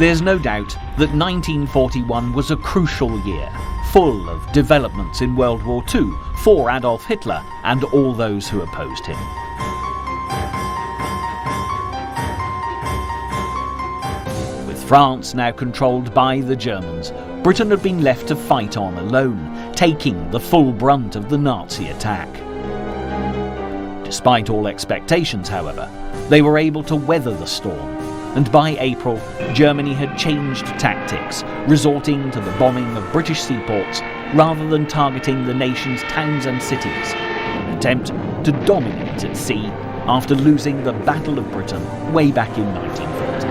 There's no doubt that 1941 was a crucial year, full of developments in World War II for Adolf Hitler and all those who opposed him. With France now controlled by the Germans, Britain had been left to fight on alone, taking the full brunt of the Nazi attack. Despite all expectations, however, they were able to weather the storm, and by April, Germany had changed tactics, resorting to the bombing of British seaports rather than targeting the nation's towns and cities, in an attempt to dominate at sea after losing the Battle of Britain way back in 1940.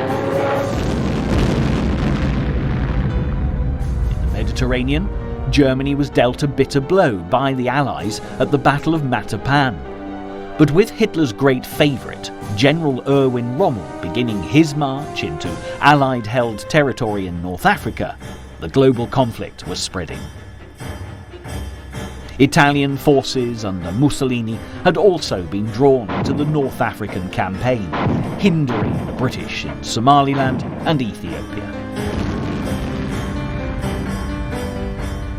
In the Mediterranean, Germany was dealt a bitter blow by the Allies at the Battle of Matapan. But with Hitler's great favourite, General Erwin Rommel, beginning his march into Allied-held territory in North Africa, the global conflict was spreading. Italian forces under Mussolini had also been drawn into the North African campaign, hindering the British in Somaliland and Ethiopia.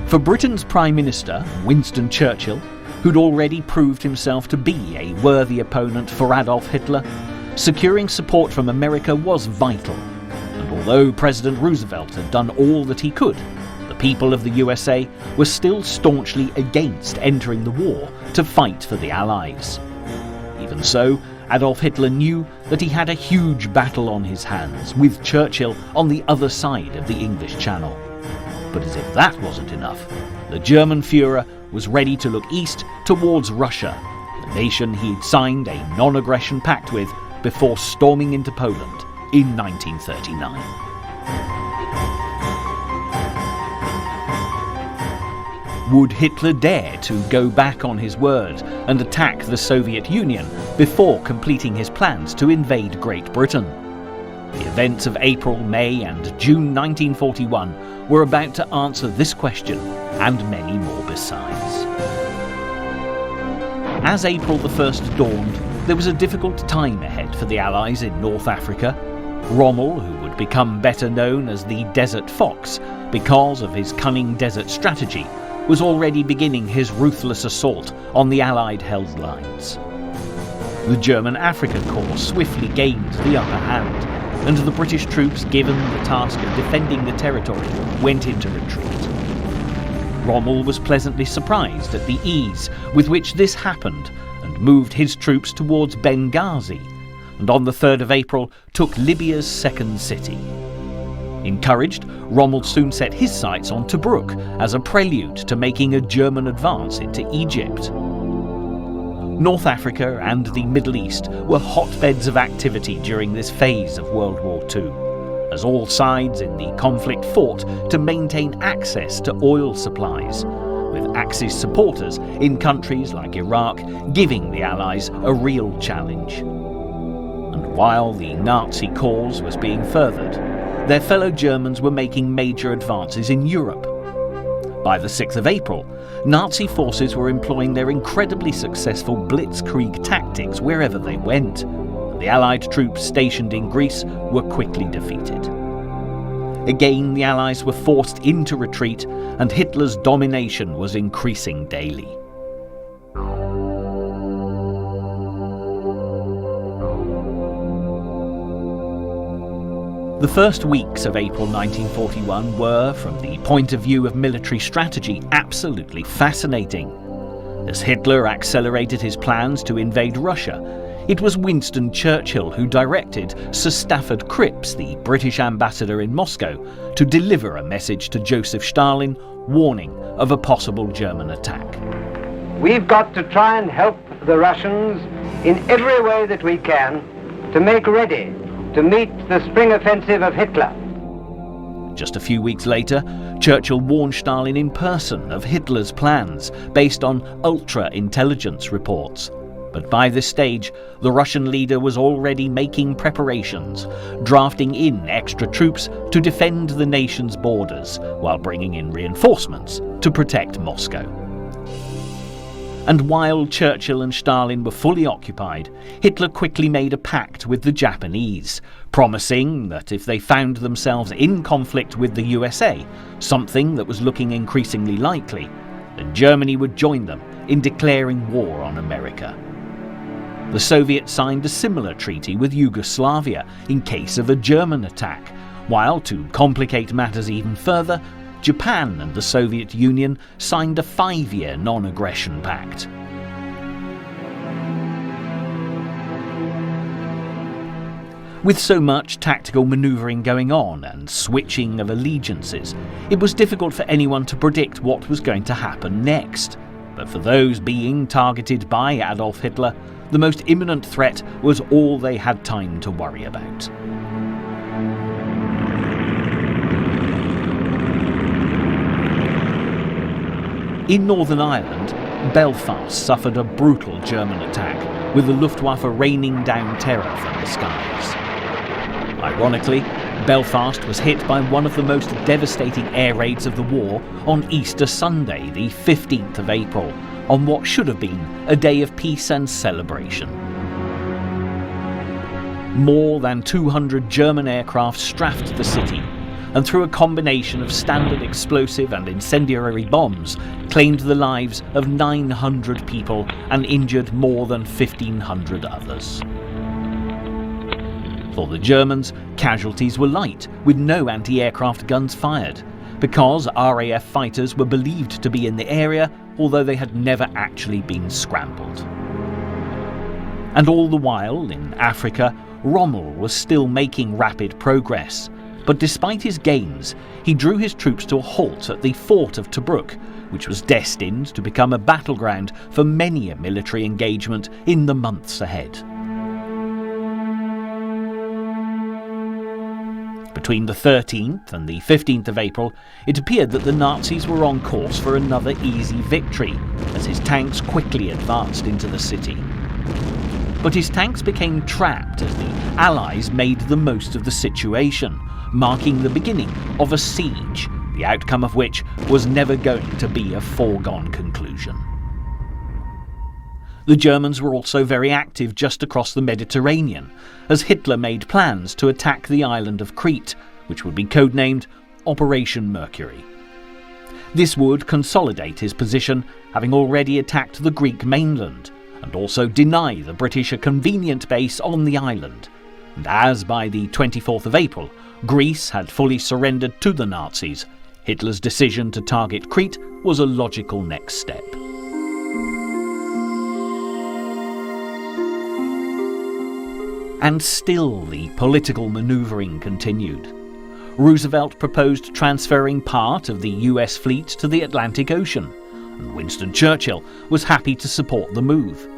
For Britain's Prime Minister, Winston Churchill, who'd already proved himself to be a worthy opponent for Adolf Hitler, securing support from America was vital. And although President Roosevelt had done all that he could, the people of the USA were still staunchly against entering the war to fight for the Allies. Even so, Adolf Hitler knew that he had a huge battle on his hands, with Churchill on the other side of the English Channel. But as if that wasn't enough, the German Führer was ready to look east towards Russia, the nation he'd signed a non-aggression pact with before storming into Poland in 1939. Would Hitler dare to go back on his word and attack the Soviet Union before completing his plans to invade Great Britain? The events of April, May and June 1941 were about to answer this question and many more besides. As April the 1st dawned, there was a difficult time ahead for the Allies in North Africa. Rommel, who would become better known as the Desert Fox because of his cunning desert strategy, was already beginning his ruthless assault on the Allied-held lines. The German Africa Corps swiftly gained the upper hand, and the British troops given the task of defending the territory went into retreat. Rommel was pleasantly surprised at the ease with which this happened and moved his troops towards Benghazi, and on the 3rd of April took Libya's second city. Encouraged, Rommel soon set his sights on Tobruk as a prelude to making a German advance into Egypt. North Africa and the Middle East were hotbeds of activity during this phase of World War II, as all sides in the conflict fought to maintain access to oil supplies, with Axis supporters in countries like Iraq giving the Allies a real challenge. And while the Nazi cause was being furthered, their fellow Germans were making major advances in Europe. By the 6th of April, Nazi forces were employing their incredibly successful blitzkrieg tactics wherever they went, and the Allied troops stationed in Greece were quickly defeated. Again, the Allies were forced into retreat, and Hitler's domination was increasing daily. The first weeks of April 1941 were, from the point of view of military strategy, absolutely fascinating. As Hitler accelerated his plans to invade Russia, it was Winston Churchill who directed Sir Stafford Cripps, the British ambassador in Moscow, to deliver a message to Joseph Stalin warning of a possible German attack. We've got to try and help the Russians in every way that we can to make ready to meet the spring offensive of Hitler. Just a few weeks later, Churchill warned Stalin in person of Hitler's plans based on ultra-intelligence reports. But by this stage, the Russian leader was already making preparations, drafting in extra troops to defend the nation's borders, while bringing in reinforcements to protect Moscow. And while Churchill and Stalin were fully occupied, Hitler quickly made a pact with the Japanese, promising that if they found themselves in conflict with the USA, something that was looking increasingly likely, then Germany would join them in declaring war on America. The Soviets signed a similar treaty with Yugoslavia in case of a German attack, while to complicate matters even further, Japan and the Soviet Union signed a 5-year non-aggression pact. With so much tactical manoeuvring going on and switching of allegiances, it was difficult for anyone to predict what was going to happen next. But for those being targeted by Adolf Hitler, the most imminent threat was all they had time to worry about. In Northern Ireland, Belfast suffered a brutal German attack, with the Luftwaffe raining down terror from the skies. Ironically, Belfast was hit by one of the most devastating air raids of the war on Easter Sunday, the 15th of April, on what should have been a day of peace and celebration. More than 200 German aircraft strafed the city, and through a combination of standard explosive and incendiary bombs, claimed the lives of 900 people and injured more than 1,500 others. For the Germans, casualties were light, with no anti-aircraft guns fired, because RAF fighters were believed to be in the area, although they had never actually been scrambled. And all the while, in Africa, Rommel was still making rapid progress. But despite his gains, he drew his troops to a halt at the fort of Tobruk, which was destined to become a battleground for many a military engagement in the months ahead. Between the 13th and the 15th of April, it appeared that the Nazis were on course for another easy victory, as his tanks quickly advanced into the city. But his tanks became trapped as the Allies made the most of the situation, marking the beginning of a siege, the outcome of which was never going to be a foregone conclusion. The Germans were also very active just across the Mediterranean, as Hitler made plans to attack the island of Crete, which would be codenamed Operation Mercury. This would consolidate his position, having already attacked the Greek mainland, and also deny the British a convenient base on the island. And as by the 24th of April, Greece had fully surrendered to the Nazis, Hitler's decision to target Crete was a logical next step. And still the political manoeuvring continued. Roosevelt proposed transferring part of the US fleet to the Atlantic Ocean, and Winston Churchill was happy to support the move.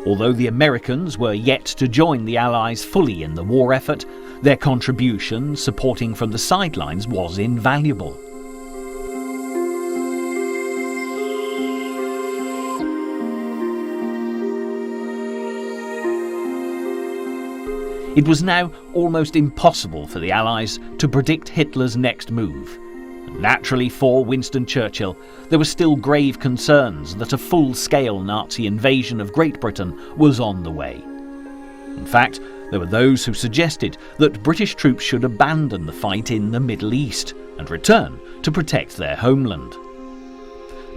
Although the Americans were yet to join the Allies fully in the war effort, their contribution, supporting from the sidelines, was invaluable. It was now almost impossible for the Allies to predict Hitler's next move. Naturally, for Winston Churchill, there were still grave concerns that a full-scale Nazi invasion of Great Britain was on the way. In fact, there were those who suggested that British troops should abandon the fight in the Middle East and return to protect their homeland.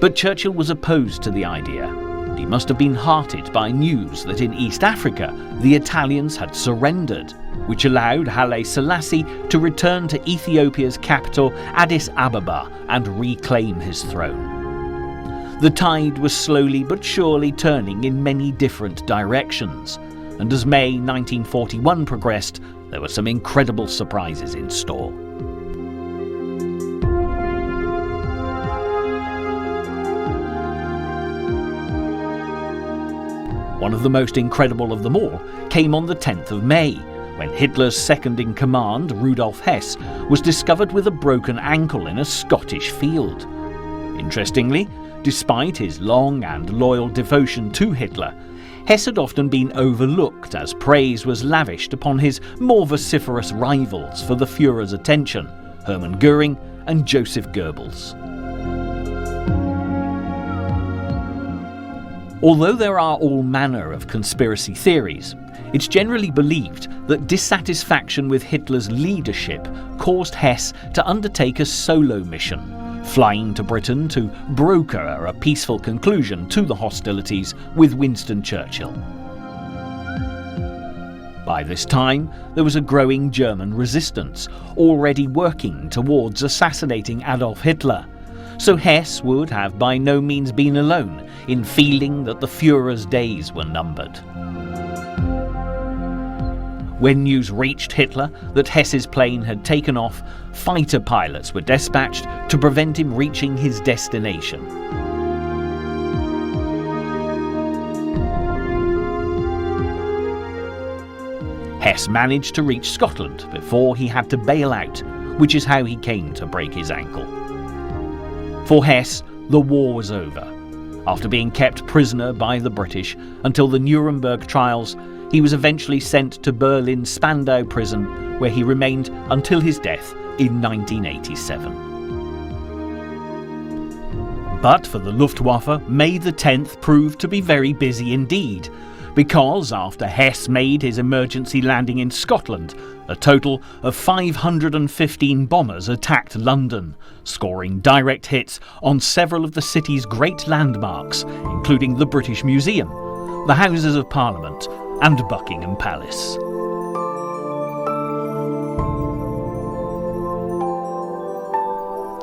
But Churchill was opposed to the idea, and he must have been heartened by news that in East Africa the Italians had surrendered, which allowed Haile Selassie to return to Ethiopia's capital Addis Ababa and reclaim his throne. The tide was slowly but surely turning in many different directions, and as May 1941 progressed, there were some incredible surprises in store. One of the most incredible of them all came on the 10th of May, when Hitler's second-in-command, Rudolf Hess, was discovered with a broken ankle in a Scottish field. Interestingly, despite his long and loyal devotion to Hitler, Hess had often been overlooked as praise was lavished upon his more vociferous rivals for the Führer's attention, Hermann Göring and Joseph Goebbels. Although there are all manner of conspiracy theories, it's generally believed that dissatisfaction with Hitler's leadership caused Hess to undertake a solo mission, flying to Britain to broker a peaceful conclusion to the hostilities with Winston Churchill. By this time, there was a growing German resistance, already working towards assassinating Adolf Hitler, so Hess would have by no means been alone in feeling that the Führer's days were numbered. When news reached Hitler that Hess's plane had taken off, fighter pilots were dispatched to prevent him reaching his destination. Hess managed to reach Scotland before he had to bail out, which is how he came to break his ankle. For Hess, the war was over. After being kept prisoner by the British until the Nuremberg trials, he was eventually sent to Berlin's Spandau prison, where he remained until his death in 1987. But for the Luftwaffe, May the 10th proved to be very busy indeed, because after Hess made his emergency landing in Scotland, a total of 515 bombers attacked London, scoring direct hits on several of the city's great landmarks, including the British Museum, the Houses of Parliament, and Buckingham Palace.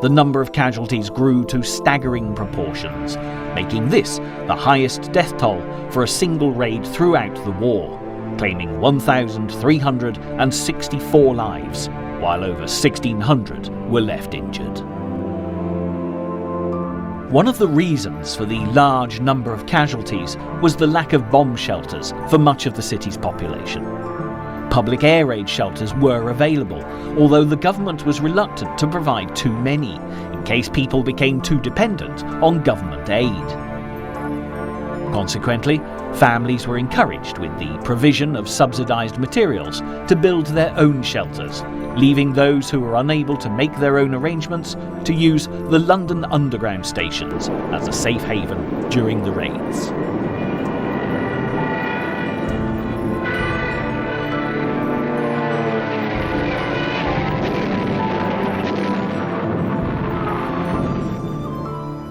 The number of casualties grew to staggering proportions, making this the highest death toll for a single raid throughout the war, claiming 1,364 lives, while over 1,600 were left injured. One of the reasons for the large number of casualties was the lack of bomb shelters for much of the city's population. Public air raid shelters were available, although the government was reluctant to provide too many, in case people became too dependent on government aid. Consequently, families were encouraged with the provision of subsidised materials to build their own shelters, leaving those who were unable to make their own arrangements to use the London Underground stations as a safe haven during the raids.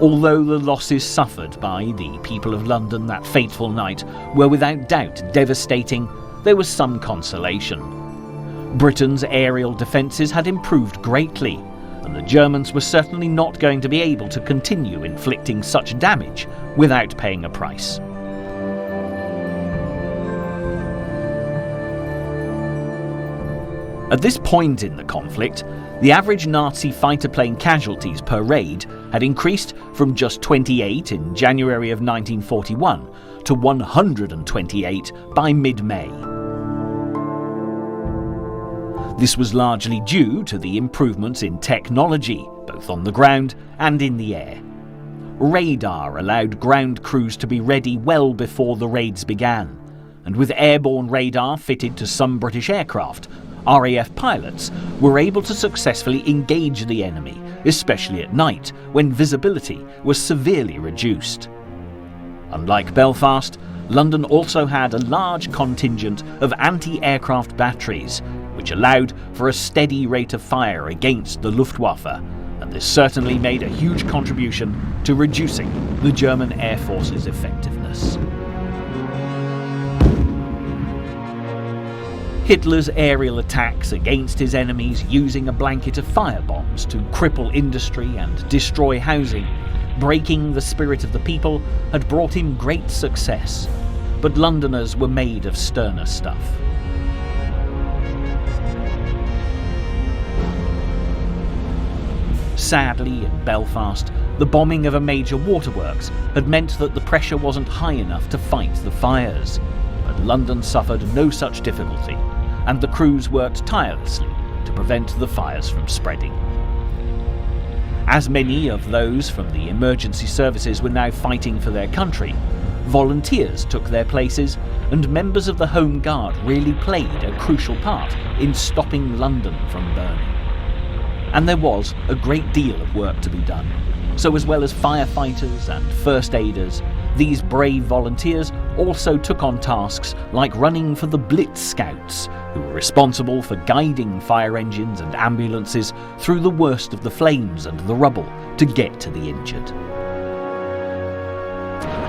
Although the losses suffered by the people of London that fateful night were without doubt devastating, there was some consolation. Britain's aerial defences had improved greatly, and the Germans were certainly not going to be able to continue inflicting such damage without paying a price. At this point in the conflict, the average Nazi fighter plane casualties per raid had increased from just 28 in January of 1941 to 128 by mid-May. This was largely due to the improvements in technology, both on the ground and in the air. Radar allowed ground crews to be ready well before the raids began, and with airborne radar fitted to some British aircraft, RAF pilots were able to successfully engage the enemy, especially at night when visibility was severely reduced. Unlike Belfast, London also had a large contingent of anti-aircraft batteries, which allowed for a steady rate of fire against the Luftwaffe, and this certainly made a huge contribution to reducing the German Air Force's effectiveness. Hitler's aerial attacks against his enemies using a blanket of firebombs to cripple industry and destroy housing, breaking the spirit of the people, had brought him great success, but Londoners were made of sterner stuff. Sadly, in Belfast, the bombing of a major waterworks had meant that the pressure wasn't high enough to fight the fires, but London suffered no such difficulty, and the crews worked tirelessly to prevent the fires from spreading. As many of those from the emergency services were now fighting for their country, volunteers took their places, and members of the Home Guard really played a crucial part in stopping London from burning. And there was a great deal of work to be done, so as well as firefighters and first aiders, these brave volunteers also took on tasks like running for the Blitz scouts, who were responsible for guiding fire engines and ambulances through the worst of the flames and the rubble to get to the injured.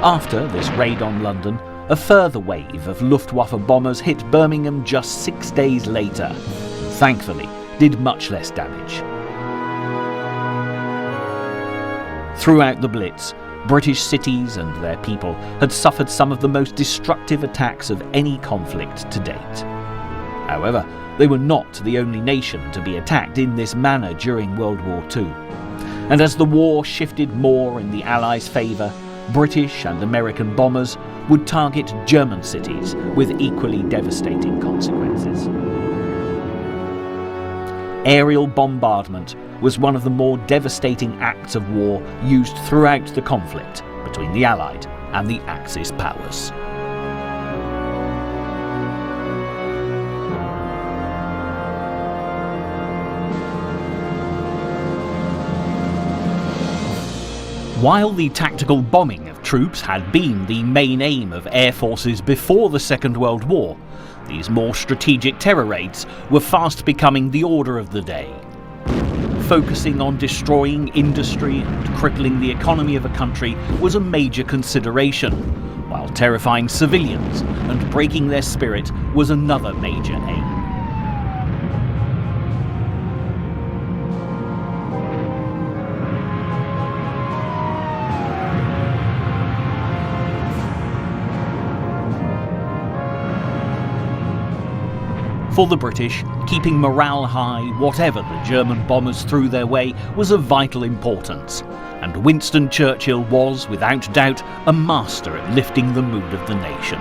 After this raid on London, a further wave of Luftwaffe bombers hit Birmingham just 6 days later, and thankfully did much less damage. Throughout the Blitz, British cities and their people had suffered some of the most destructive attacks of any conflict to date. However, they were not the only nation to be attacked in this manner during World War II. And as the war shifted more in the Allies' favour, British and American bombers would target German cities with equally devastating consequences. Aerial bombardment was one of the more devastating acts of war used throughout the conflict between the Allied and the Axis powers. While the tactical bombing of troops had been the main aim of air forces before the Second World War, these more strategic terror raids were fast becoming the order of the day. Focusing on destroying industry and crippling the economy of a country was a major consideration, while terrifying civilians and breaking their spirit was another major aim. For the British, keeping morale high, whatever the German bombers threw their way, was of vital importance, and Winston Churchill was, without doubt, a master at lifting the mood of the nation.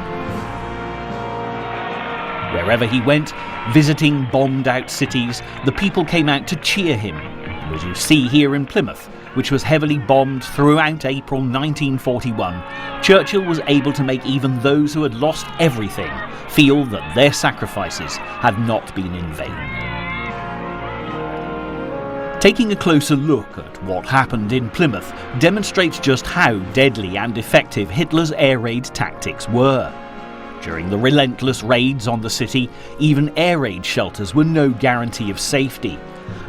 Wherever he went, visiting bombed-out cities, the people came out to cheer him, and as you see here in Plymouth, which was heavily bombed throughout April 1941, Churchill was able to make even those who had lost everything feel that their sacrifices had not been in vain. Taking a closer look at what happened in Plymouth demonstrates just how deadly and effective Hitler's air raid tactics were. During the relentless raids on the city, even air raid shelters were no guarantee of safety,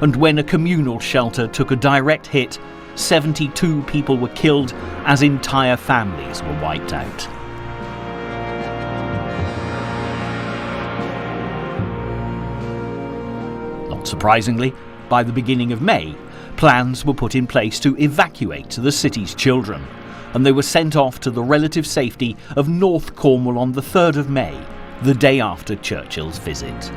and when a communal shelter took a direct hit, 72 people were killed as entire families were wiped out. Not surprisingly, by the beginning of May, plans were put in place to evacuate the city's children, and they were sent off to the relative safety of North Cornwall on the 3rd of May, the day after Churchill's visit.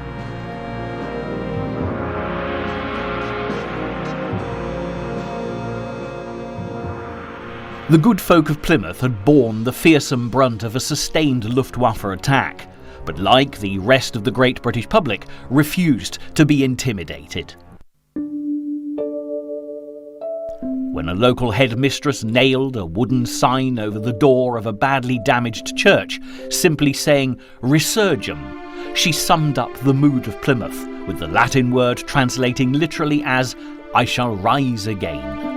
The good folk of Plymouth had borne the fearsome brunt of a sustained Luftwaffe attack, but like the rest of the great British public, refused to be intimidated. When a local headmistress nailed a wooden sign over the door of a badly damaged church, simply saying "Resurgam," she summed up the mood of Plymouth with the Latin word translating literally as "I shall rise again."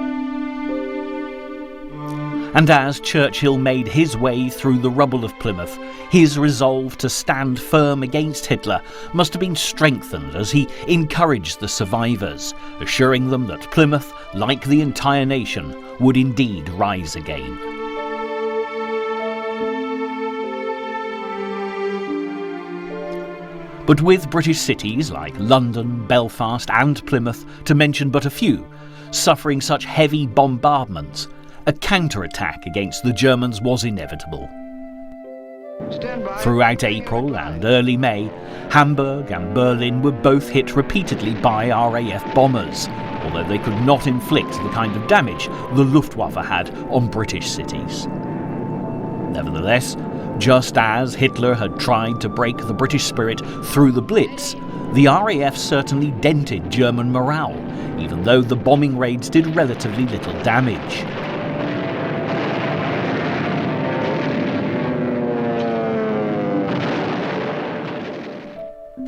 And as Churchill made his way through the rubble of Plymouth, his resolve to stand firm against Hitler must have been strengthened as he encouraged the survivors, assuring them that Plymouth, like the entire nation, would indeed rise again. But with British cities like London, Belfast and Plymouth, to mention but a few, suffering such heavy bombardments, a counterattack against the Germans was inevitable. Throughout April and early May, Hamburg and Berlin were both hit repeatedly by RAF bombers, although they could not inflict the kind of damage the Luftwaffe had on British cities. Nevertheless, just as Hitler had tried to break the British spirit through the Blitz, the RAF certainly dented German morale, even though the bombing raids did relatively little damage.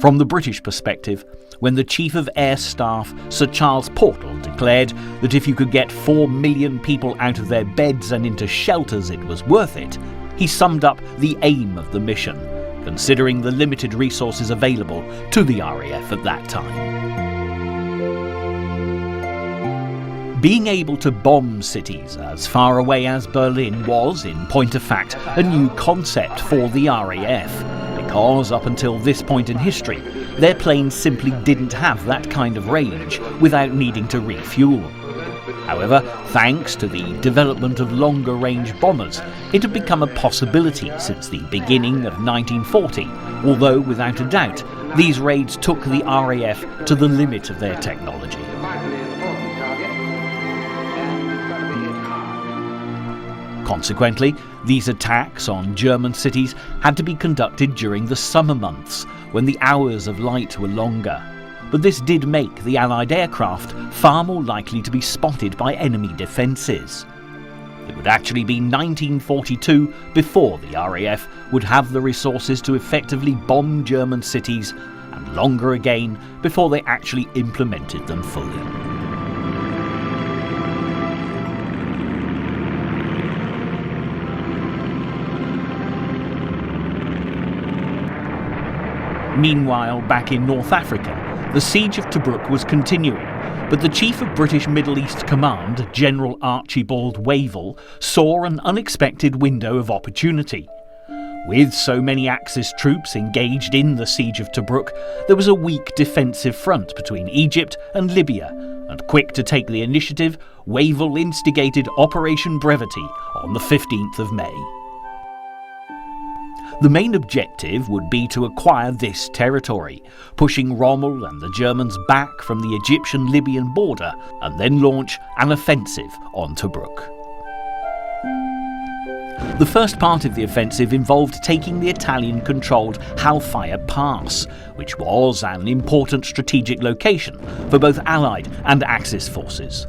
From the British perspective, when the Chief of Air Staff, Sir Charles Portal, and declared that if you could get 4 million people out of their beds and into shelters, it was worth it, he summed up the aim of the mission, considering the limited resources available to the RAF at that time. Being able to bomb cities as far away as Berlin was, in point of fact, a new concept for the RAF, because up until this point in history, their planes simply didn't have that kind of range without needing to refuel. However, thanks to the development of longer-range bombers, it had become a possibility since the beginning of 1940, although without a doubt, these raids took the RAF to the limit of their technology. Consequently, these attacks on German cities had to be conducted during the summer months, when the hours of light were longer. But this did make the Allied aircraft far more likely to be spotted by enemy defences. It would actually be 1942 before the RAF would have the resources to effectively bomb German cities, and longer again before they actually implemented them fully. Meanwhile, back in North Africa, the siege of Tobruk was continuing, but the Chief of British Middle East Command, General Archibald Wavell, saw an unexpected window of opportunity. With so many Axis troops engaged in the siege of Tobruk, there was a weak defensive front between Egypt and Libya, and quick to take the initiative, Wavell instigated Operation Brevity on the 15th of May. The main objective would be to acquire this territory, pushing Rommel and the Germans back from the Egyptian-Libyan border, and then launch an offensive on Tobruk. The first part of the offensive involved taking the Italian-controlled Halfaya Pass, which was an important strategic location for both Allied and Axis forces.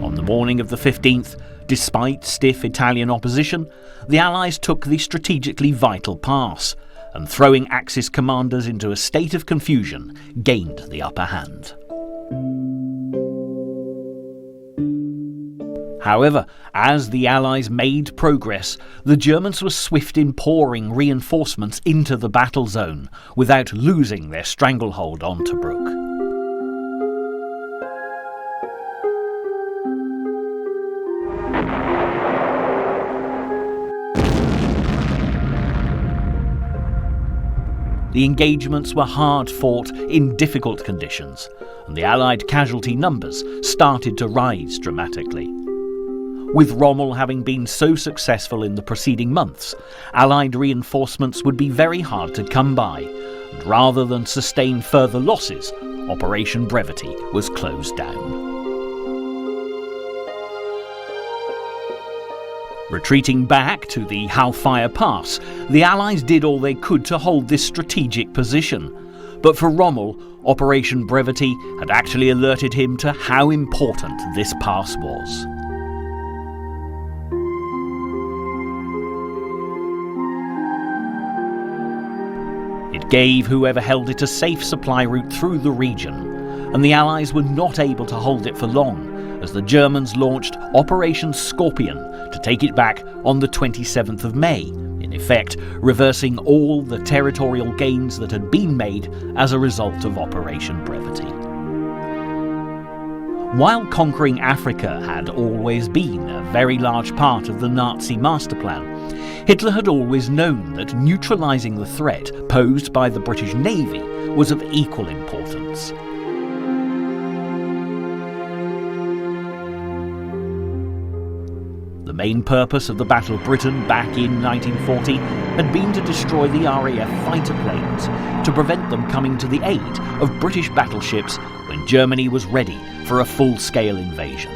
On the morning of the 15th, despite stiff Italian opposition, the Allies took the strategically vital pass, and throwing Axis commanders into a state of confusion, gained the upper hand. However, as the Allies made progress, the Germans were swift in pouring reinforcements into the battle zone, without losing their stranglehold on Tobruk. The engagements were hard fought in difficult conditions, and the Allied casualty numbers started to rise dramatically. With Rommel having been so successful in the preceding months, Allied reinforcements would be very hard to come by, and rather than sustain further losses, Operation Brevity was closed down. Retreating back to the Halfaya Pass, the Allies did all they could to hold this strategic position. But for Rommel, Operation Brevity had actually alerted him to how important this pass was. It gave whoever held it a safe supply route through the region, and the Allies were not able to hold it for long, as the Germans launched Operation Scorpion to take it back on the 27th of May, in effect reversing all the territorial gains that had been made as a result of Operation Brevity. While conquering Africa had always been a very large part of the Nazi master plan, Hitler had always known that neutralising the threat posed by the British Navy was of equal importance. The main purpose of the Battle of Britain back in 1940 had been to destroy the RAF fighter planes, to prevent them coming to the aid of British battleships when Germany was ready for a full-scale invasion.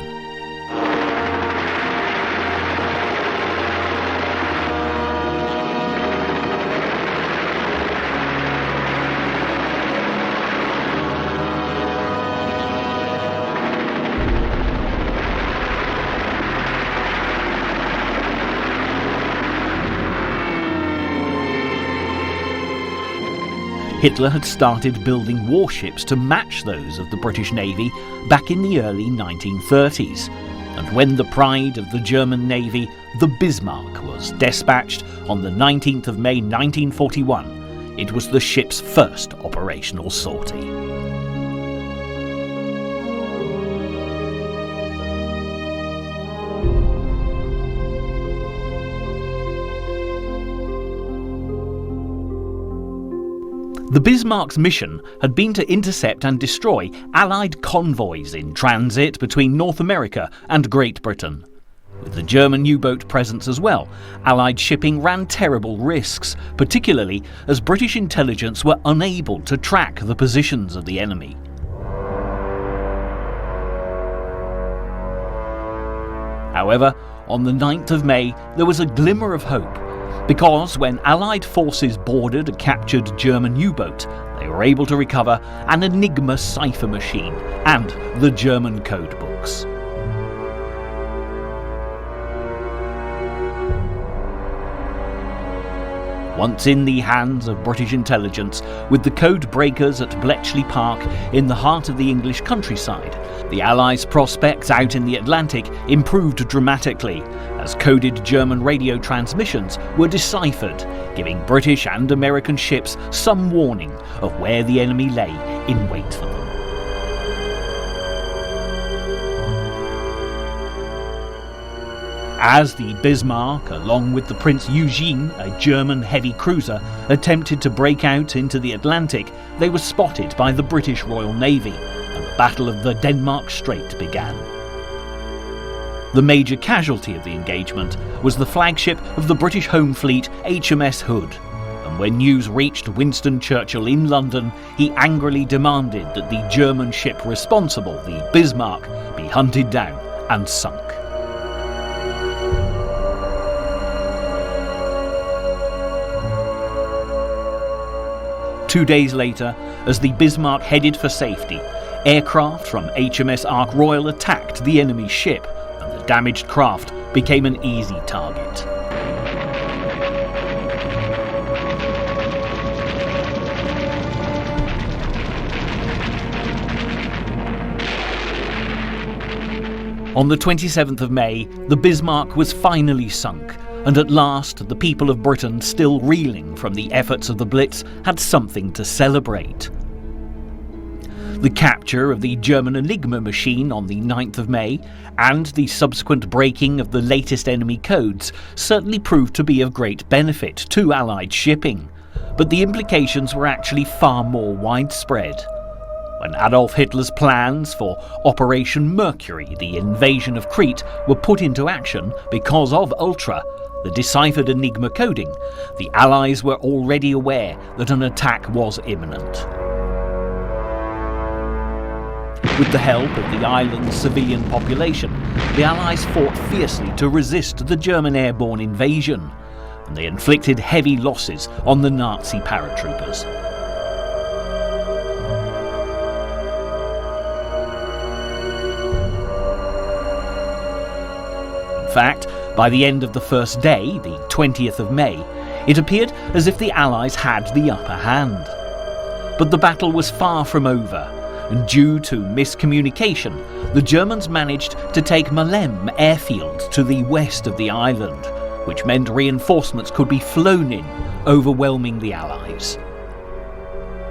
Hitler had started building warships to match those of the British Navy back in the early 1930s. And when the pride of the German Navy, the Bismarck, was dispatched on the 19th of May 1941, it was the ship's first operational sortie. The Bismarck's mission had been to intercept and destroy Allied convoys in transit between North America and Great Britain. With the German U-boat presence as well, Allied shipping ran terrible risks, particularly as British intelligence were unable to track the positions of the enemy. However, on the 9th of May, there was a glimmer of hope, because when Allied forces boarded a captured German U-boat, they were able to recover an Enigma cipher machine and the German code books. Once in the hands of British intelligence, with the code breakers at Bletchley Park in the heart of the English countryside, the Allies' prospects out in the Atlantic improved dramatically, as coded German radio transmissions were deciphered, giving British and American ships some warning of where the enemy lay in wait for them. As the Bismarck, along with the Prince Eugene, a German heavy cruiser, attempted to break out into the Atlantic, they were spotted by the British Royal Navy, and the Battle of the Denmark Strait began. The major casualty of the engagement was the flagship of the British Home Fleet, HMS Hood, and when news reached Winston Churchill in London, he angrily demanded that the German ship responsible, the Bismarck, be hunted down and sunk. Two days later, as the Bismarck headed for safety, aircraft from HMS Ark Royal attacked the enemy's ship, and the damaged craft became an easy target. On the 27th of May, the Bismarck was finally sunk, and at last the people of Britain, still reeling from the efforts of the Blitz, had something to celebrate. The capture of the German Enigma machine on the 9th of May, and the subsequent breaking of the latest enemy codes, certainly proved to be of great benefit to Allied shipping, but the implications were actually far more widespread. When Adolf Hitler's plans for Operation Mercury, the invasion of Crete, were put into action because of Ultra, the deciphered Enigma coding, the Allies were already aware that an attack was imminent. With the help of the island's civilian population, the Allies fought fiercely to resist the German airborne invasion, and they inflicted heavy losses on the Nazi paratroopers. In fact, by the end of the first day, the 20th of May, it appeared as if the Allies had the upper hand. But the battle was far from over, and due to miscommunication, the Germans managed to take Malem airfield to the west of the island, which meant reinforcements could be flown in, overwhelming the Allies.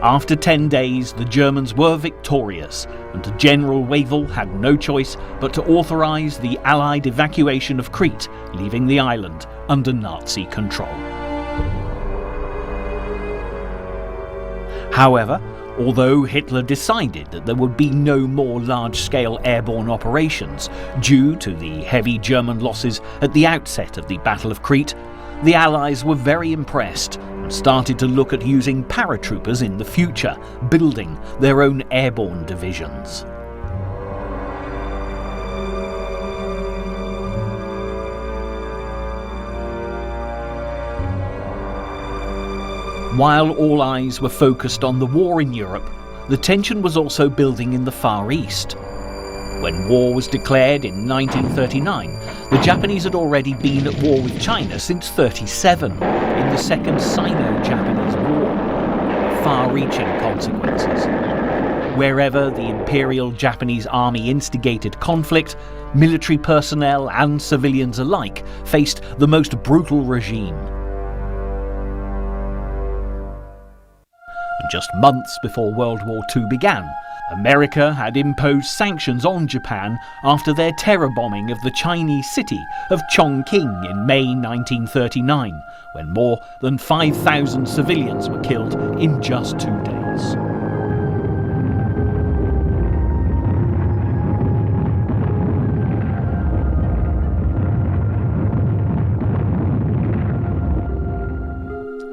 After 10 days, the Germans were victorious, and General Wavell had no choice but to authorise the Allied evacuation of Crete, leaving the island under Nazi control. However, although Hitler decided that there would be no more large-scale airborne operations due to the heavy German losses at the outset of the Battle of Crete, the Allies were very impressed and started to look at using paratroopers in the future, building their own airborne divisions. While all eyes were focused on the war in Europe, the tension was also building in the Far East. When war was declared in 1939, the Japanese had already been at war with China since 1937, in the Second Sino-Japanese War. far-reaching consequences. Wherever the Imperial Japanese Army instigated conflict, military personnel and civilians alike faced the most brutal regime. And just months before World War II began, America had imposed sanctions on Japan after their terror bombing of the Chinese city of Chongqing in May 1939, when more than 5,000 civilians were killed in just 2 days.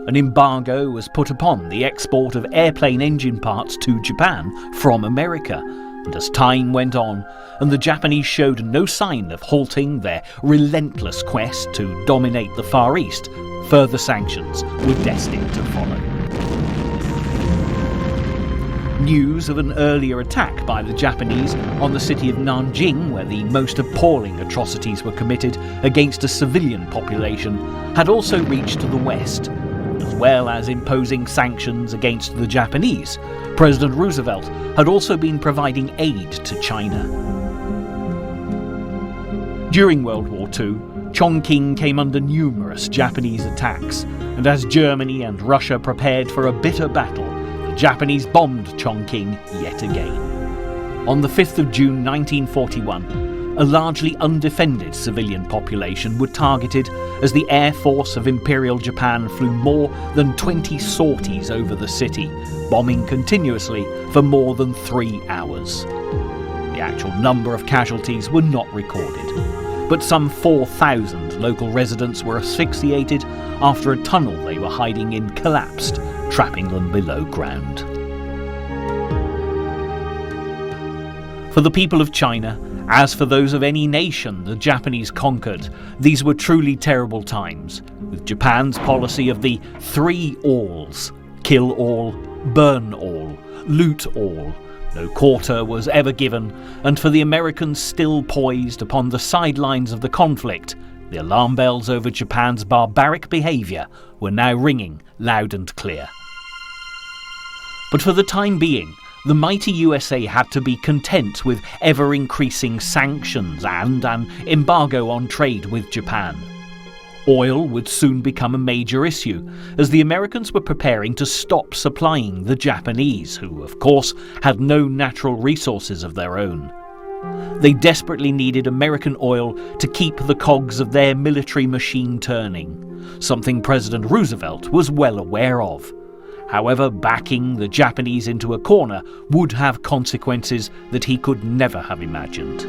An embargo was put upon the export of airplane engine parts to Japan from America, and as time went on and the Japanese showed no sign of halting their relentless quest to dominate the Far East, further sanctions were destined to follow. News of an earlier attack by the Japanese on the city of Nanjing, where the most appalling atrocities were committed against a civilian population, had also reached the West. As well as imposing sanctions against the Japanese, President Roosevelt had also been providing aid to China. During World War II, Chongqing came under numerous Japanese attacks, and as Germany and Russia prepared for a bitter battle, the Japanese bombed Chongqing yet again. On the 5th of June 1941, a largely undefended civilian population were targeted as the Air Force of Imperial Japan flew more than 20 sorties over the city, bombing continuously for more than 3 hours. The actual number of casualties were not recorded, but some 4,000 local residents were asphyxiated after a tunnel they were hiding in collapsed, trapping them below ground. For the people of China, as for those of any nation the Japanese conquered, these were truly terrible times, with Japan's policy of the 3 alls: kill all, burn all, loot all. No quarter was ever given, and for the Americans still poised upon the sidelines of the conflict, the alarm bells over Japan's barbaric behaviour were now ringing loud and clear. But for the time being, the mighty USA had to be content with ever-increasing sanctions and an embargo on trade with Japan. Oil would soon become a major issue, as the Americans were preparing to stop supplying the Japanese, who, of course, had no natural resources of their own. They desperately needed American oil to keep the cogs of their military machine turning, something President Roosevelt was well aware of. However, backing the Japanese into a corner would have consequences that he could never have imagined.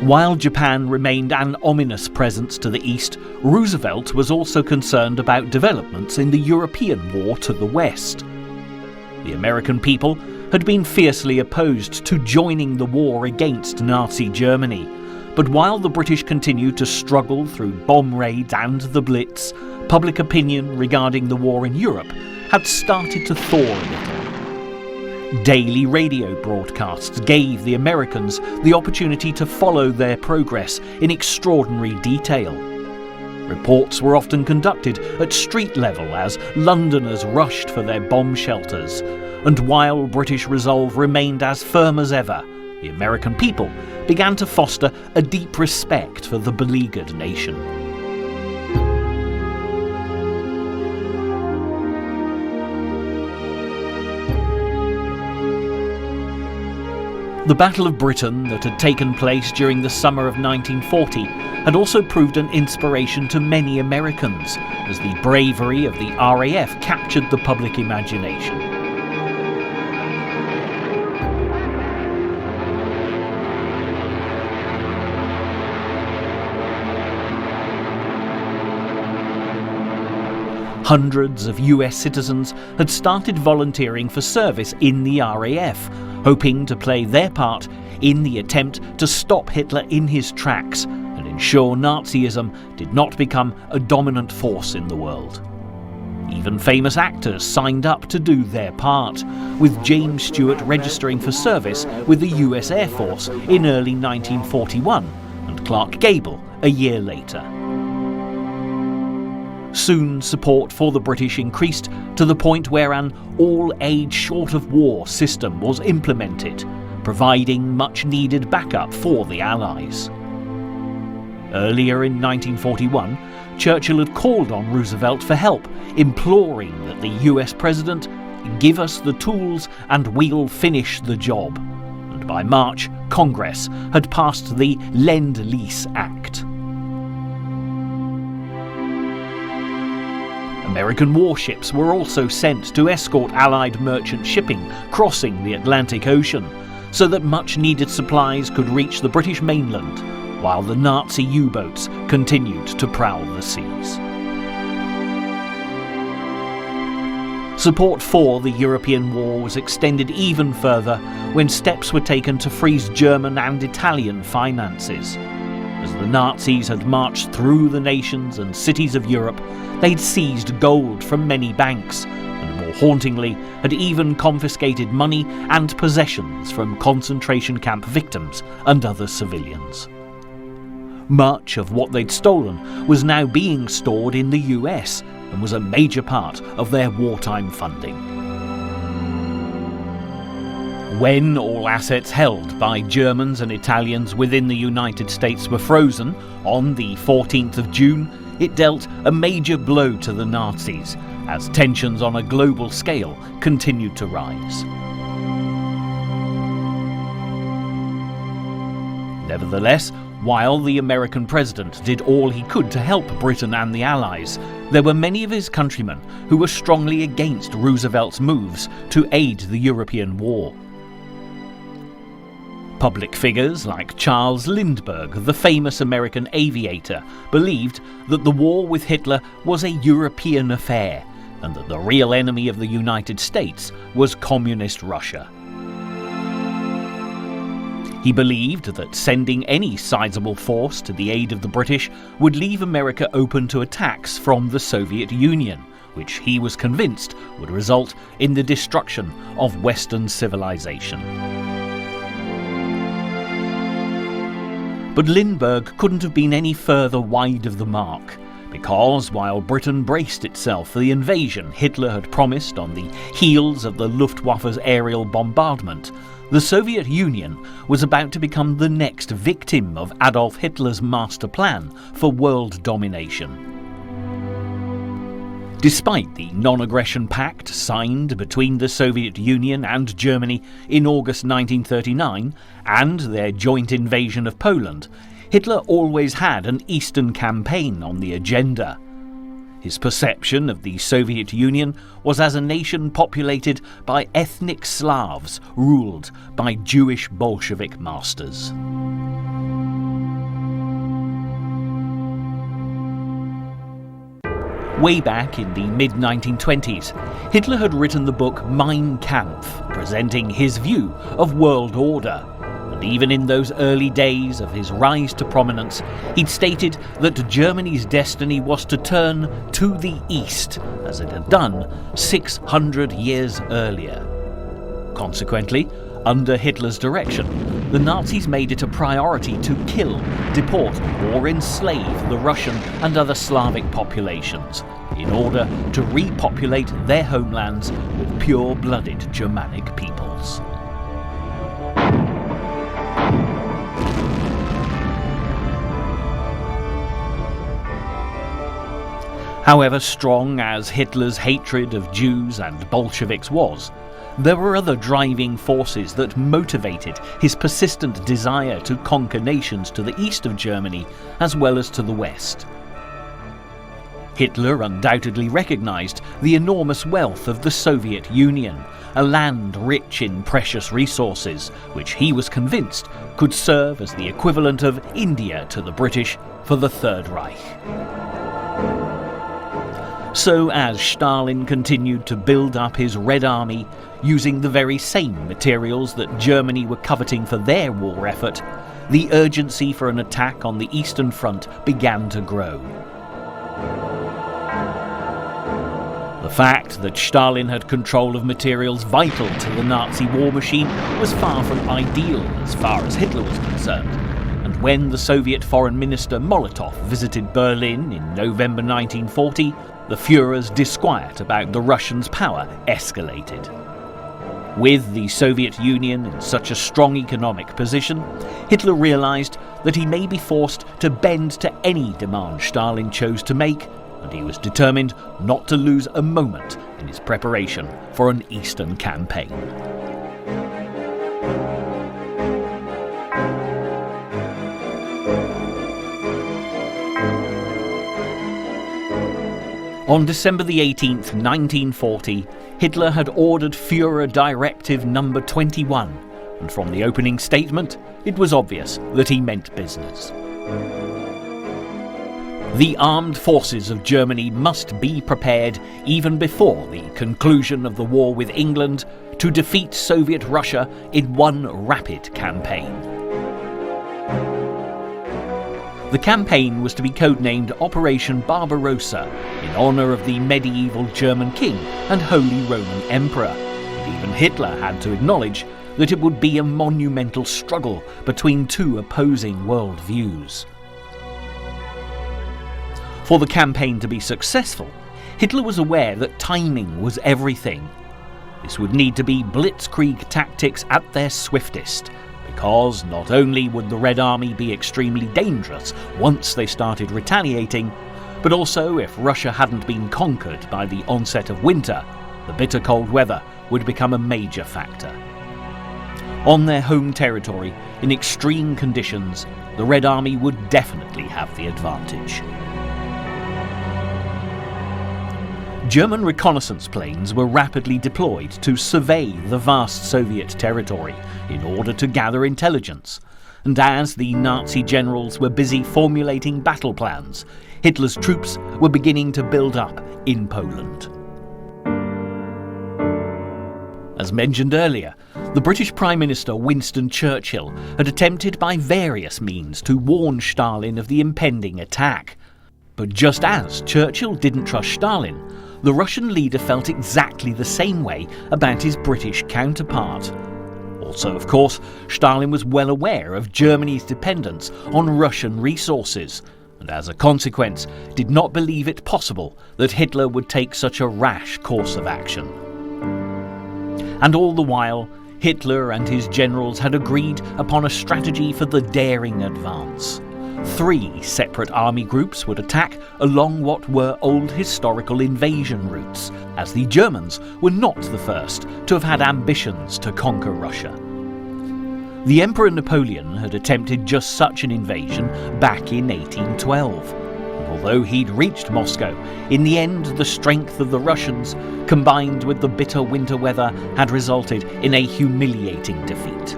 While Japan remained an ominous presence to the east, Roosevelt was also concerned about developments in the European war to the west. The American people had been fiercely opposed to joining the war against Nazi Germany, but while the British continued to struggle through bomb raids and the Blitz, public opinion regarding the war in Europe had started to thaw a little. Daily radio broadcasts gave the Americans the opportunity to follow their progress in extraordinary detail. Reports were often conducted at street level as Londoners rushed for their bomb shelters, and while British resolve remained as firm as ever, the American people began to foster a deep respect for the beleaguered nation. The Battle of Britain that had taken place during the summer of 1940 had also proved an inspiration to many Americans, as the bravery of the RAF captured the public imagination. Hundreds of US citizens had started volunteering for service in the RAF, hoping to play their part in the attempt to stop Hitler in his tracks and ensure Nazism did not become a dominant force in the world. Even famous actors signed up to do their part, with James Stewart registering for service with the US Air Force in early 1941 and Clark Gable a year later. Soon support for the British increased to the point where an all-age short-of-war system was implemented, providing much-needed backup for the Allies. Earlier in 1941, Churchill had called on Roosevelt for help, imploring that the US president give us the tools and we'll finish the job. And by March, Congress had passed the Lend-Lease Act. American warships were also sent to escort Allied merchant shipping crossing the Atlantic Ocean, so that much-needed supplies could reach the British mainland, while the Nazi U-boats continued to prowl the seas. Support for the European war was extended even further when steps were taken to freeze German and Italian finances. As the Nazis had marched through the nations and cities of Europe, they'd seized gold from many banks, and more hauntingly, had even confiscated money and possessions from concentration camp victims and other civilians. Much of what they'd stolen was now being stored in the US and was a major part of their wartime funding. When all assets held by Germans and Italians within the United States were frozen on the 14th of June, it dealt a major blow to the Nazis as tensions on a global scale continued to rise. Nevertheless, while the American president did all he could to help Britain and the Allies, there were many of his countrymen who were strongly against Roosevelt's moves to aid the European war. Public figures like Charles Lindbergh, the famous American aviator, believed that the war with Hitler was a European affair and that the real enemy of the United States was Communist Russia. He believed that sending any sizable force to the aid of the British would leave America open to attacks from the Soviet Union, which he was convinced would result in the destruction of Western civilization. But Lindbergh couldn't have been any further wide of the mark, because while Britain braced itself for the invasion Hitler had promised on the heels of the Luftwaffe's aerial bombardment, the Soviet Union was about to become the next victim of Adolf Hitler's master plan for world domination. Despite the non-aggression pact signed between the Soviet Union and Germany in August 1939 and their joint invasion of Poland, Hitler always had an Eastern campaign on the agenda. His perception of the Soviet Union was as a nation populated by ethnic Slavs ruled by Jewish Bolshevik masters. Way back in the mid-1920s, Hitler had written the book Mein Kampf, presenting his view of world order. And even in those early days of his rise to prominence, he'd stated that Germany's destiny was to turn to the east, as it had done 600 years earlier. Consequently, under Hitler's direction, the Nazis made it a priority to kill, deport, or enslave the Russian and other Slavic populations in order to repopulate their homelands with pure-blooded Germanic peoples. However strong as Hitler's hatred of Jews and Bolsheviks was, there were other driving forces that motivated his persistent desire to conquer nations to the east of Germany as well as to the west. Hitler undoubtedly recognized the enormous wealth of the Soviet Union, a land rich in precious resources, which he was convinced could serve as the equivalent of India to the British for the Third Reich. So as Stalin continued to build up his Red Army, using the very same materials that Germany were coveting for their war effort, the urgency for an attack on the Eastern Front began to grow. The fact that Stalin had control of materials vital to the Nazi war machine was far from ideal as far as Hitler was concerned, and when the Soviet Foreign Minister Molotov visited Berlin in November 1940, the Führer's disquiet about the Russians' power escalated. With the Soviet Union in such a strong economic position, Hitler realised that he may be forced to bend to any demand Stalin chose to make, and he was determined not to lose a moment in his preparation for an Eastern campaign. On December the 18th, 1940, Hitler had ordered Führer Directive No. 21, and from the opening statement, it was obvious that he meant business. The armed forces of Germany must be prepared even before the conclusion of the war with England to defeat Soviet Russia in one rapid campaign. The campaign was to be codenamed Operation Barbarossa in honour of the medieval German king and Holy Roman Emperor, and even Hitler had to acknowledge that it would be a monumental struggle between two opposing worldviews. For the campaign to be successful, Hitler was aware that timing was everything. This would need to be blitzkrieg tactics at their swiftest, because not only would the Red Army be extremely dangerous once they started retaliating, but also if Russia hadn't been conquered by the onset of winter, the bitter cold weather would become a major factor. On their home territory, in extreme conditions, the Red Army would definitely have the advantage. German reconnaissance planes were rapidly deployed to survey the vast Soviet territory in order to gather intelligence, and as the Nazi generals were busy formulating battle plans, Hitler's troops were beginning to build up in Poland. As mentioned earlier, the British Prime Minister Winston Churchill had attempted by various means to warn Stalin of the impending attack. But just as Churchill didn't trust Stalin, the Russian leader felt exactly the same way about his British counterpart. Also, of course, Stalin was well aware of Germany's dependence on Russian resources, and as a consequence did not believe it possible that Hitler would take such a rash course of action. And all the while, Hitler and his generals had agreed upon a strategy for the daring advance. 3 separate army groups would attack along what were old historical invasion routes, as the Germans were not the first to have had ambitions to conquer Russia. The Emperor Napoleon had attempted just such an invasion back in 1812. And although he'd reached Moscow, in the end the strength of the Russians, combined with the bitter winter weather, had resulted in a humiliating defeat.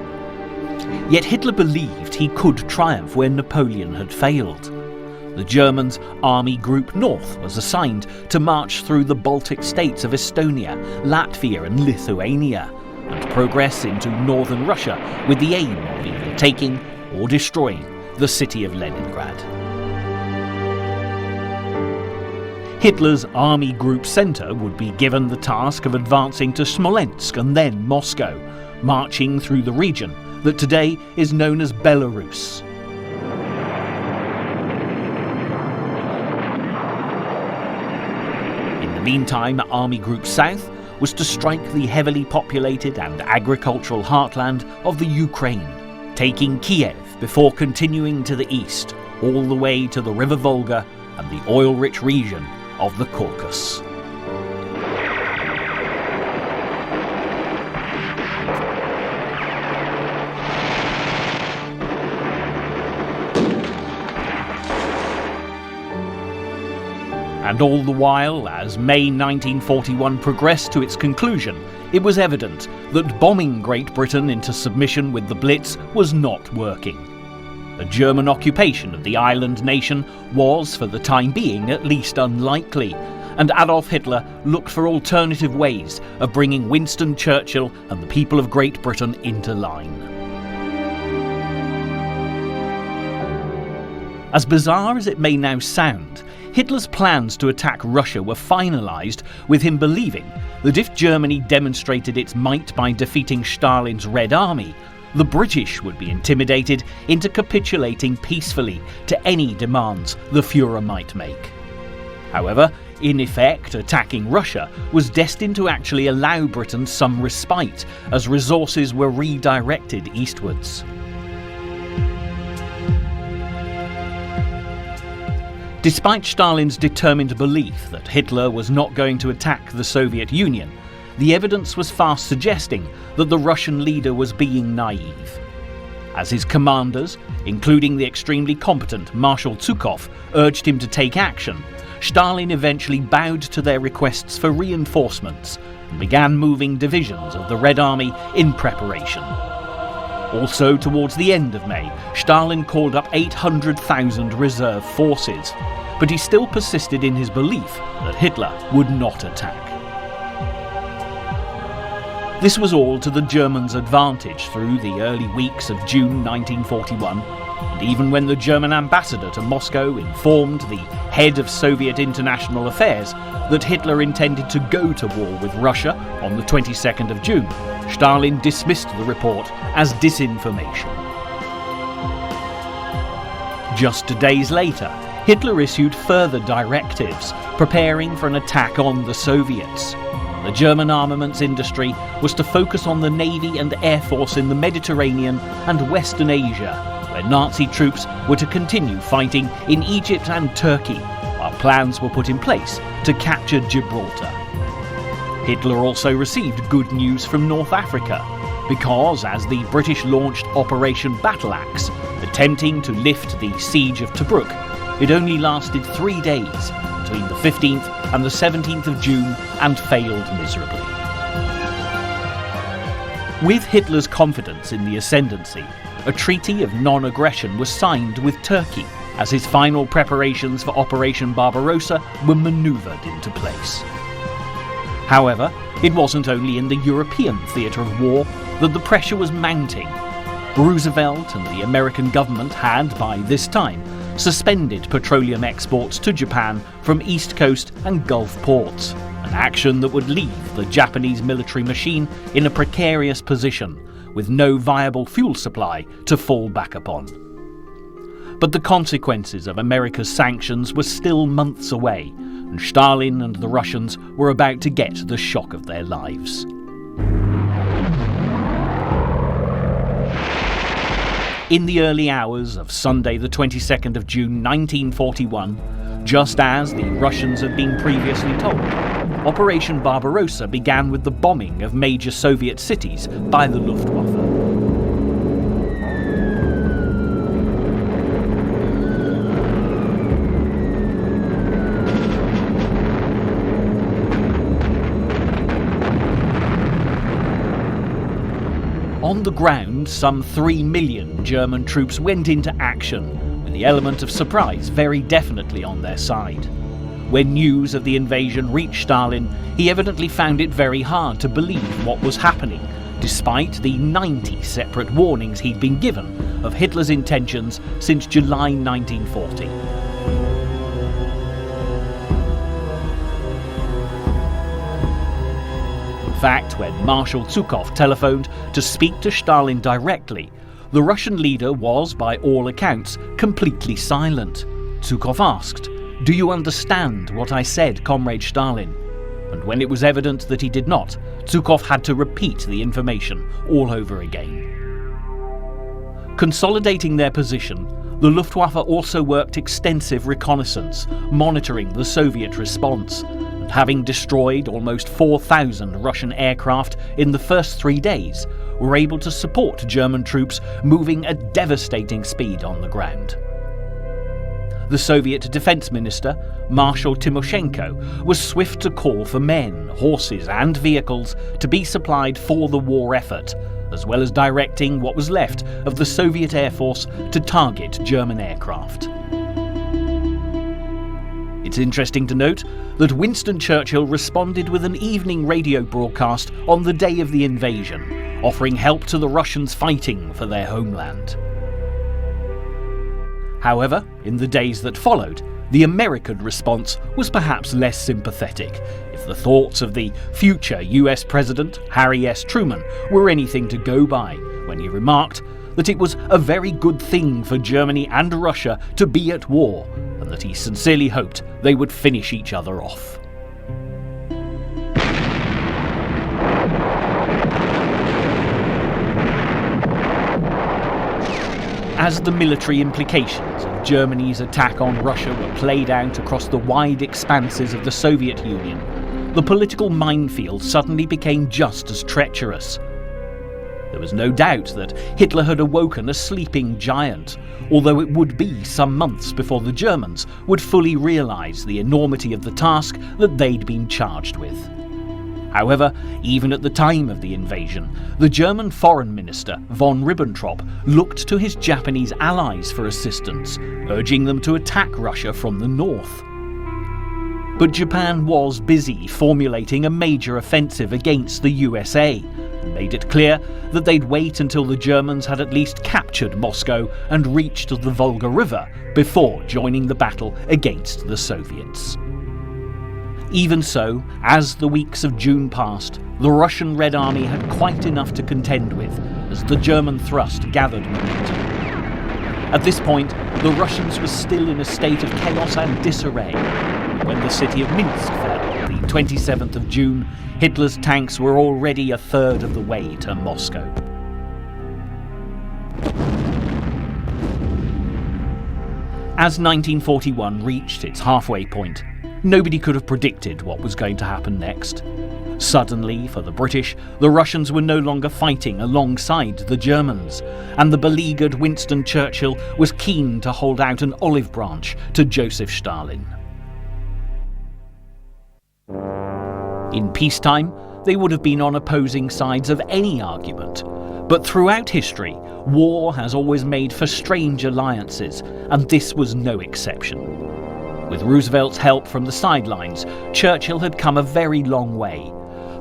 Yet Hitler believed he could triumph where Napoleon had failed. The Germans' Army Group North was assigned to march through the Baltic states of Estonia, Latvia and Lithuania, and progress into northern Russia with the aim of either taking or destroying the city of Leningrad. Hitler's Army Group Center would be given the task of advancing to Smolensk and then Moscow, marching through the region that today is known as Belarus. In the meantime, Army Group South was to strike the heavily populated and agricultural heartland of the Ukraine, taking Kiev before continuing to the east, all the way to the River Volga and the oil-rich region of the Caucasus. And all the while, as May 1941 progressed to its conclusion, it was evident that bombing Great Britain into submission with the Blitz was not working. A German occupation of the island nation was, for the time being, at least unlikely, and Adolf Hitler looked for alternative ways of bringing Winston Churchill and the people of Great Britain into line. As bizarre as it may now sound, Hitler's plans to attack Russia were finalised with him believing that if Germany demonstrated its might by defeating Stalin's Red Army, the British would be intimidated into capitulating peacefully to any demands the Führer might make. However, in effect, attacking Russia was destined to actually allow Britain some respite as resources were redirected eastwards. Despite Stalin's determined belief that Hitler was not going to attack the Soviet Union, the evidence was fast suggesting that the Russian leader was being naive. As his commanders, including the extremely competent Marshal Zhukov, urged him to take action, Stalin eventually bowed to their requests for reinforcements and began moving divisions of the Red Army in preparation. Also, towards the end of May, Stalin called up 800,000 reserve forces, but he still persisted in his belief that Hitler would not attack. This was all to the Germans' advantage through the early weeks of June 1941, and even when the German ambassador to Moscow informed the head of Soviet international affairs that Hitler intended to go to war with Russia on the 22nd of June, Stalin dismissed the report as disinformation. Just days later, Hitler issued further directives, preparing for an attack on the Soviets. The German armaments industry was to focus on the Navy and Air Force in the Mediterranean and Western Asia, where Nazi troops were to continue fighting in Egypt and Turkey, while plans were put in place to capture Gibraltar. Hitler also received good news from North Africa, because as the British launched Operation Battle-Axe, attempting to lift the siege of Tobruk, it only lasted 3 days, between the 15th and the 17th of June, and failed miserably. With Hitler's confidence in the ascendancy, a treaty of non-aggression was signed with Turkey, as his final preparations for Operation Barbarossa were manoeuvred into place. However, it wasn't only in the European theatre of war that the pressure was mounting. Roosevelt and the American government had, by this time, suspended petroleum exports to Japan from East Coast and Gulf ports, an action that would leave the Japanese military machine in a precarious position, with no viable fuel supply to fall back upon. But the consequences of America's sanctions were still months away, and Stalin and the Russians were about to get the shock of their lives. In the early hours of Sunday the 22nd of June 1941, just as the Russians had been previously told, Operation Barbarossa began with the bombing of major Soviet cities by the Luftwaffe. On the ground, some 3 million German troops went into action, with the element of surprise very definitely on their side. When news of the invasion reached Stalin, he evidently found it very hard to believe what was happening, despite the 90 separate warnings he'd been given of Hitler's intentions since July 1940. In fact, when Marshal Zhukov telephoned to speak to Stalin directly, the Russian leader was, by all accounts, completely silent. Zhukov asked, "Do you understand what I said, Comrade Stalin?" And when it was evident that he did not, Zhukov had to repeat the information all over again. Consolidating their position, the Luftwaffe also worked extensive reconnaissance, monitoring the Soviet response. Having destroyed almost 4,000 Russian aircraft in the first 3 days, were able to support German troops moving at devastating speed on the ground. The Soviet Defense Minister, Marshal Timoshenko, was swift to call for men, horses and vehicles to be supplied for the war effort, as well as directing what was left of the Soviet Air Force to target German aircraft. It's interesting to note that Winston Churchill responded with an evening radio broadcast on the day of the invasion, offering help to the Russians fighting for their homeland. However, in the days that followed, the American response was perhaps less sympathetic, if the thoughts of the future US President, Harry S. Truman, were anything to go by, when he remarked that it was a very good thing for Germany and Russia to be at war, and that he sincerely hoped they would finish each other off. As the military implications of Germany's attack on Russia were played out across the wide expanses of the Soviet Union, the political minefield suddenly became just as treacherous. There was no doubt that Hitler had awoken a sleeping giant, although it would be some months before the Germans would fully realise the enormity of the task that they'd been charged with. However, even at the time of the invasion, the German Foreign Minister von Ribbentrop looked to his Japanese allies for assistance, urging them to attack Russia from the north. But Japan was busy formulating a major offensive against the USA, and made it clear that they'd wait until the Germans had at least captured Moscow and reached the Volga River before joining the battle against the Soviets. Even so, as the weeks of June passed, the Russian Red Army had quite enough to contend with as the German thrust gathered momentum. At this point, the Russians were still in a state of chaos and disarray. When the city of Minsk fell, the 27th of June, Hitler's tanks were already a third of the way to Moscow. As 1941 reached its halfway point, nobody could have predicted what was going to happen next. Suddenly, for the British, the Russians were no longer fighting alongside the Germans, and the beleaguered Winston Churchill was keen to hold out an olive branch to Joseph Stalin. In peacetime, they would have been on opposing sides of any argument, but throughout history, war has always made for strange alliances, and this was no exception. With Roosevelt's help from the sidelines, Churchill had come a very long way.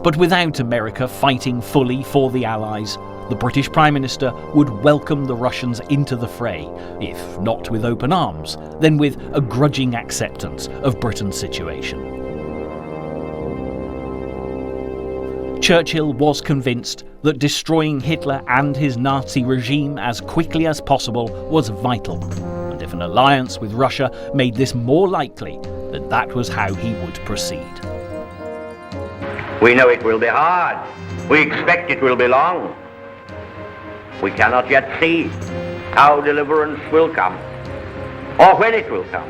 But without America fighting fully for the Allies, the British Prime Minister would welcome the Russians into the fray, if not with open arms, then with a grudging acceptance of Britain's situation. Churchill was convinced that destroying Hitler and his Nazi regime as quickly as possible was vital. If an alliance with Russia made this more likely, then that was how he would proceed. We know it will be hard. We expect it will be long. We cannot yet see how deliverance will come, or when it will come.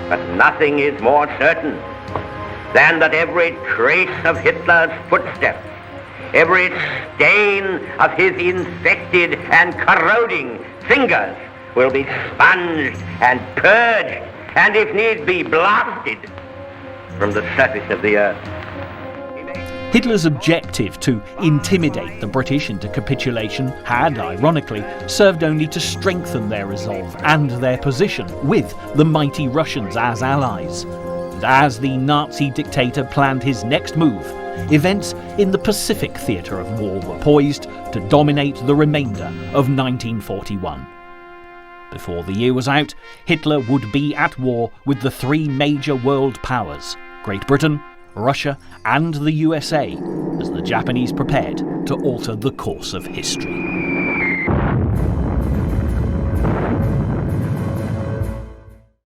But nothing is more certain than that every trace of Hitler's footsteps, every stain of his infected and corroding fingers will be sponged and purged, and if need be, blasted from the surface of the earth. Hitler's objective to intimidate the British into capitulation had, ironically, served only to strengthen their resolve and their position with the mighty Russians as allies. And as the Nazi dictator planned his next move, events in the Pacific theatre of war were poised to dominate the remainder of 1941. Before the year was out, Hitler would be at war with the three major world powers, Great Britain, Russia and the USA, as the Japanese prepared to alter the course of history.